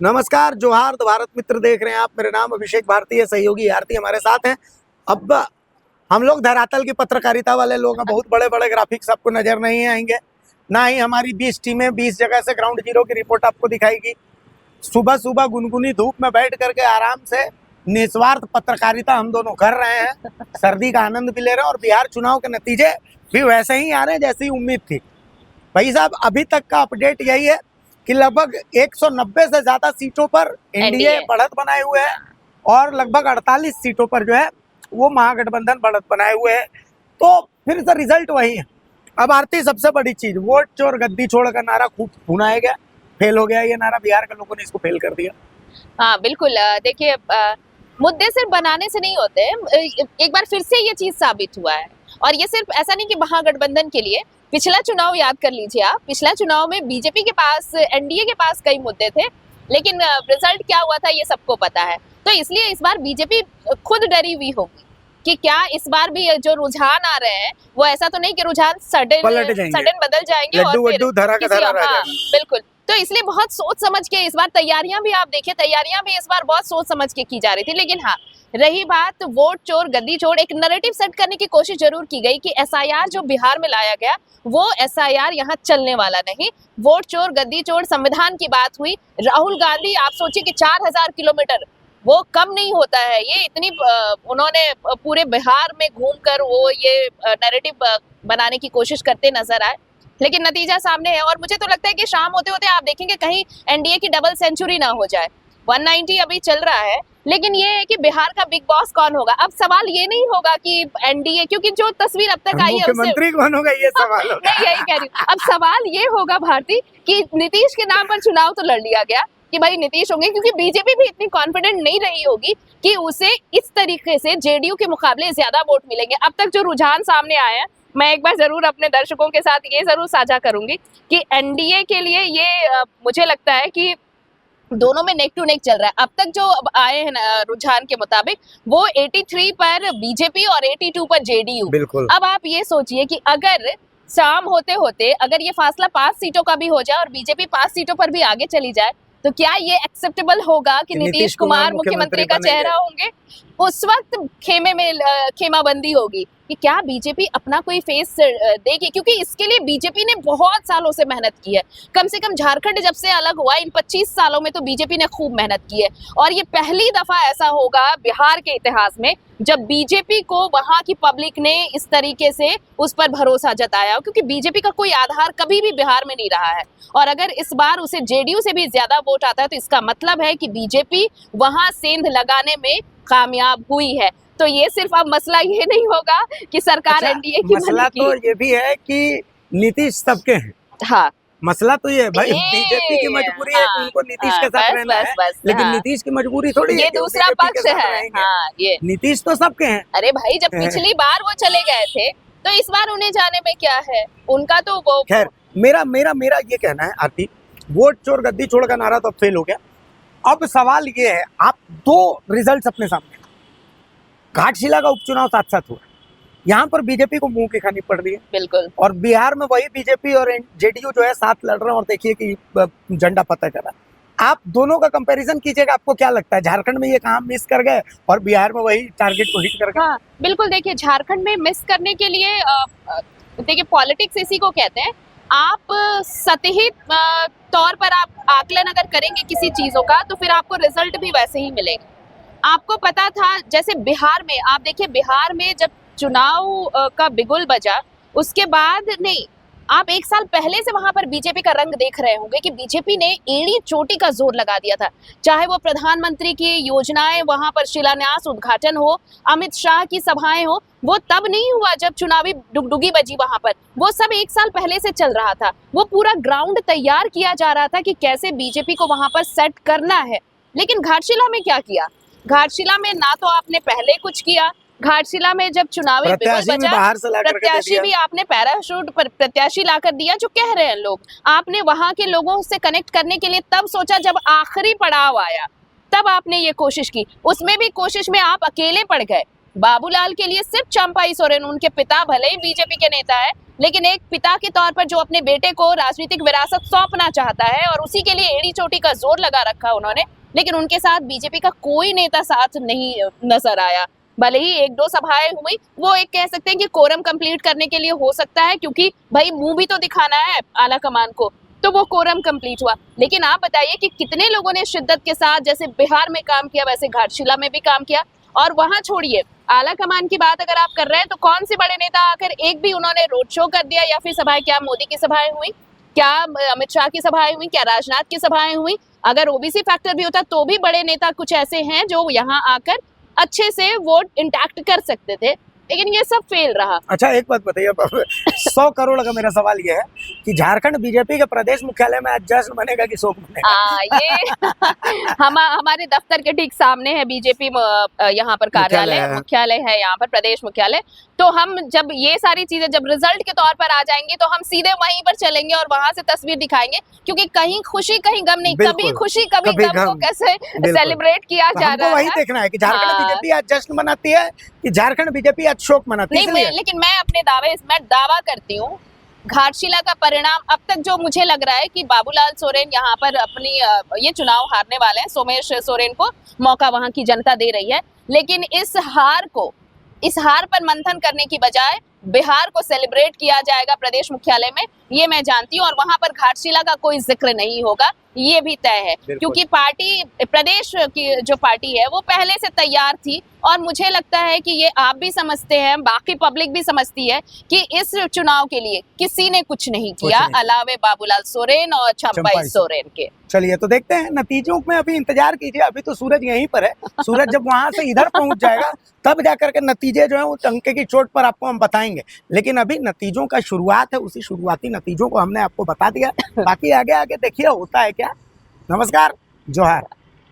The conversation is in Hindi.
नमस्कार, जोहार भारत मित्र देख रहे हैं आप। मेरा नाम अभिषेक भारती है, सहयोगी आरती हमारे साथ हैं। अब हम लोग धरातल की पत्रकारिता वाले लोग हैं, बहुत बड़े बड़े ग्राफिक्स आपको नजर नहीं आएंगे, ना ही हमारी 20 टीमें 20 जगह से ग्राउंड जीरो की रिपोर्ट आपको दिखाएगी। सुबह सुबह गुनगुनी धूप में बैठ करके आराम से निस्वार्थ पत्रकारिता हम दोनों कर रहे हैं, सर्दी का आनंद भी ले रहे हैं और बिहार चुनाव के नतीजे भी वैसे ही आ रहे हैं जैसी उम्मीद थी। भाई साहब, अभी तक का अपडेट यही है कि लगभग 190 से ज्यादा सीटों पर एनडीए बढ़त बनाए हुए है और लगभग 48 सीटों पर जो है वो महागठबंधन बढ़त बनाए हुए है। तो फिर से रिजल्ट वही है। अब आरती, सबसे बड़ी चीज, वोट चोर गद्दी छोड़ का नारा खूब सुनाया गया, फेल हो गया ये नारा, बिहार के लोगों ने इसको फेल कर दिया। हाँ बिल्कुल, देखिए मुद्दे सिर्फ बनाने से नहीं होते, एक बार फिर से ये चीज साबित हुआ है। और ये सिर्फ ऐसा नहीं कि महागठबंधन के लिए, पिछला चुनाव याद कर लीजिए आप। पिछला चुनाव में बीजेपी के पास, एनडीए के पास कई मुद्दे थे, लेकिन रिजल्ट क्या हुआ था ये सबको पता है। तो इसलिए इस बार बीजेपी खुद डरी हुई होगी कि क्या इस बार भी जो रुझान आ रहे हैं वो ऐसा तो नहीं कि रुझान सडन बदल जाएंगे और फिर बिल्कुल। तो इसलिए बहुत सोच समझ के इस बार तैयारियां भी, आप देखिए तैयारियां भी इस बार बहुत सोच समझ के की जा रही थी। लेकिन हाँ, रही बात वोट चोर गद्दी चोर, एक नैरेटिव सेट करने की कोशिश जरूर की गई कि एसआईआर जो बिहार में लाया गया वो एसआईआर यहाँ चलने वाला नहीं। वोट चोर गद्दी चोर, संविधान की बात हुई। राहुल गांधी, आप सोचिए कि 4000 किलोमीटर वो कम नहीं होता है, ये इतनी उन्होंने पूरे बिहार में घूमकर वो ये नैरेटिव बनाने की कोशिश करते नजर आए। लेकिन नतीजा सामने है और मुझे तो लगता है कि शाम होते होते आप देखेंगे कहीं एनडीए की डबल सेंचुरी ना हो जाए। 190 अभी चल रहा है, लेकिन ये है कि बिहार का बिग बॉस कौन होगा। अब सवाल ये नहीं होगा कि एनडीए, क्योंकि जो तस्वीर अब तक आई है मुख्यमंत्री कौन होगा ये सवाल होगा। मैं यही कह रही हूँ। अब सवाल ये होगा भारती कि नीतीश के नाम पर चुनाव तो लड़ लिया गया कि भाई नीतीश होंगे, क्योंकि बीजेपी भी इतनी कॉन्फिडेंट नहीं रही होगी कि उसे इस तरीके से जेडीयू के मुकाबले ज्यादा वोट मिलेंगे। अब तक जो रुझान सामने आया है, मैं एक बार जरूर अपने दर्शकों के साथ ये जरूर साझा करूंगी कि एनडीए के लिए ये मुझे लगता है कि दोनों में नेक टू नेक चल रहा है। अब तक जो आए हैं रुझान के मुताबिक वो 83 पर बीजेपी और 82 पर जेडीयू। बिल्कुल। अब आप ये सोचिए कि अगर शाम होते होते अगर ये फासला 5 सीटों का भी हो जाए और बीजेपी 5 सीटों पर भी आगे चली जाए, तो क्या ये एक्सेप्टेबल होगा कि नीतीश कुमार मुख्यमंत्री का चेहरा होंगे? उस वक्त खेमे में खेमाबंदी होगी कि क्या बीजेपी अपना कोई फेस देगी, क्योंकि इसके लिए बीजेपी ने बहुत सालों से मेहनत की है। कम से कम झारखंड जब से अलग हुआ, इन 25 सालों में तो बीजेपी ने खूब मेहनत की है। और ये पहली दफा ऐसा होगा बिहार के इतिहास में जब बीजेपी को वहां की पब्लिक ने इस तरीके से उस पर भरोसा जताया, क्योंकि बीजेपी का कोई आधार कभी भी बिहार में नहीं रहा है। और अगर इस बार उसे जेडीयू से भी ज्यादा वोट आता है तो इसका मतलब है कि बीजेपी वहां सेंध लगाने में कामयाब हुई है। तो ये सिर्फ अब मसला ये नहीं होगा कि सरकार एनडीए की मसला तो ये भी है कि नीतीश सबके हैं। हाँ, मसला तो ये है भाई, बीजेपी की मजबूरी है कि उनको नीतीश के साथ रहना है, लेकिन नीतीश की मजबूरी थोड़ी है, ये दूसरा पक्ष है। ये नीतीश तो सबके हैं। अरे भाई, जब पिछली बार वो चले गए थे तो इस बार उन्हें जाने में क्या है, उनका तो वो। खैर, मेरा ये कहना है आरती, वोट चोर गद्दी छोड़ का नारा तो फेल हो गया। अब सवाल ये है, आप 2 रिजल्ट अपने सामने, घाटशिला का उपचुनाव साथ साथ हुआ, यहाँ पर बीजेपी को मुंह की खानी पड़ रही है। बिल्कुल। और बिहार में वही बीजेपी और जेडीयू जो है साथ लड़ रहे हैं और देखिए कि झंडा पता चला। आप दोनों का कंपैरिजन कीजिएगा, आपको क्या लगता है झारखंड में ये काम मिस कर गए और बिहार में वही टारगेट को हिट कर गए? हाँ बिल्कुल, देखिए झारखंड में मिस करने के लिए देखिए पॉलिटिक्स इसी को कहते हैं। आप सतही तौर पर आप आकलन अगर करेंगे किसी चीजों का तो फिर आपको रिजल्ट भी वैसे ही मिलेगा। आपको पता था, जैसे बिहार में आप देखिए, बिहार में जब चुनाव का बिगुल बजा उसके बाद नहीं, आप 1 साल पहले से वहां पर बीजेपी का रंग देख रहे होंगे कि बीजेपी ने एड़ी चोटी का जोर लगा दिया था। चाहे वो प्रधानमंत्री की योजनाएं, वहां पर शिलान्यास उद्घाटन हो, अमित शाह की सभाएं हो, वो तब नहीं हुआ जब चुनावी डुगडुगी बजी वहां पर। वो सब 1 साल पहले से चल रहा था। वो पूरा ग्राउंड तैयार किया जा रहा था कि कैसे बीजेपी को वहां पर सेट करना है। लेकिन घाटशिला में क्या किया? घाटशिला में ना तो आपने पहले कुछ किया, घाटशिला में जब चुनावी प्रत्याशी भी आपने पैराशूट पर प्रत्याशी लाकर दिया, जो कह रहे हैं लोग। आपने वहां के लोगों से कनेक्ट करने के लिए तब सोचा जब आखिरी पड़ाव आया, तब आपने ये कोशिश की। उसमें भी कोशिश में आप अकेले पड़ गए। बाबूलाल के लिए सिर्फ चंपाई सोरेन, उनके पिता भले ही बीजेपी के नेता है, लेकिन एक पिता के तौर पर जो अपने बेटे को राजनीतिक विरासत सौंपना चाहता है और उसी के लिए एड़ी चोटी का जोर लगा रखा उन्होंने, लेकिन उनके साथ बीजेपी का कोई नेता साथ नहीं नजर आया। भले ही एक दो सभाएं हुई, वो एक कह सकते हैं कि कोरम कंप्लीट करने के लिए हो सकता है, क्योंकि भाई मुंह भी तो दिखाना है आला कमान को, तो वो कोरम कंप्लीट हुआ। लेकिन आप बताइए कि कितने लोगों ने शिद्दत के साथ जैसे बिहार में काम किया वैसे घाटशिला में भी काम किया। और वहां छोड़िए, आला कमान की बात अगर आप कर रहे हैं तो कौन से बड़े नेता आकर एक भी उन्होंने रोड शो कर दिया या फिर सभाएं? क्या मोदी की सभाएं हुई, क्या अमित शाह की सभाएं हुई, क्या राजनाथ की सभाएं हुई? अगर ओबीसी फैक्टर भी होता तो भी बड़े नेता कुछ ऐसे हैं जो यहाँ आकर अच्छे से वोट इंटैक्ट कर सकते थे, लेकिन ये सब फेल रहा। अच्छा एक बात बताइए, 100 करोड़ का मेरा सवाल ये है कि झारखंड बीजेपी के प्रदेश मुख्यालय में आज जश्न मनेगा कि शोक मनेगा? ये हमारे दफ्तर के ठीक सामने है बीजेपी यहाँ पर कार्यालय, मुख्यालय है यहाँ पर, प्रदेश मुख्यालय। तो हम जब ये सारी चीजें जब रिजल्ट के तौर पर आ जाएंगे तो हम सीधे वहीं पर चलेंगे और वहां से तस्वीर दिखाएंगे, क्योंकि कहीं खुशी कहीं गम नहीं, कभी खुशी कभी गम को कैसे सेलिब्रेट किया जा रहा है, वही देखना है कि झारखंड बीजेपी आज जश्न मनाती है कि झारखंड बीजेपी आज शोक मनाती है। नहीं, लेकिन मैं अपने दावा करती हूँ घाटशिला का परिणाम अब तक जो मुझे लग रहा है कि बाबूलाल सोरेन यहाँ पर अपनी ये चुनाव हारने वाले हैं, सोमेश सोरेन को मौका वहां की जनता दे रही है, लेकिन इस हार पर मंथन करने की बजाय बिहार को सेलिब्रेट किया जाएगा प्रदेश मुख्यालय में, ये मैं जानती हूँ। और वहां पर घाटशिला का कोई जिक्र नहीं होगा, ये भी तय है, क्योंकि पार्टी, प्रदेश की जो पार्टी है वो पहले से तैयार थी। और मुझे लगता है कि ये आप भी समझते हैं, बाकी पब्लिक भी समझती है कि इस चुनाव के लिए किसी ने कुछ नहीं किया अलावे बाबूलाल सोरेन और चंपाई सोरेन के। चलिए तो देखते हैं नतीजों में, अभी इंतजार कीजिए, अभी तो सूरज यहीं पर है, सूरज जब वहां से इधर पहुंच जाएगा तब जाकर के नतीजे जो है वो टंके की चोट पर आपको हम बताएंगे। लेकिन अभी नतीजों का शुरुआत है, उसी शुरुआती नतीजों को हमने आपको बता दिया, बाकी आगे आगे देखिए होता है क्या। नमस्कार, जोहार।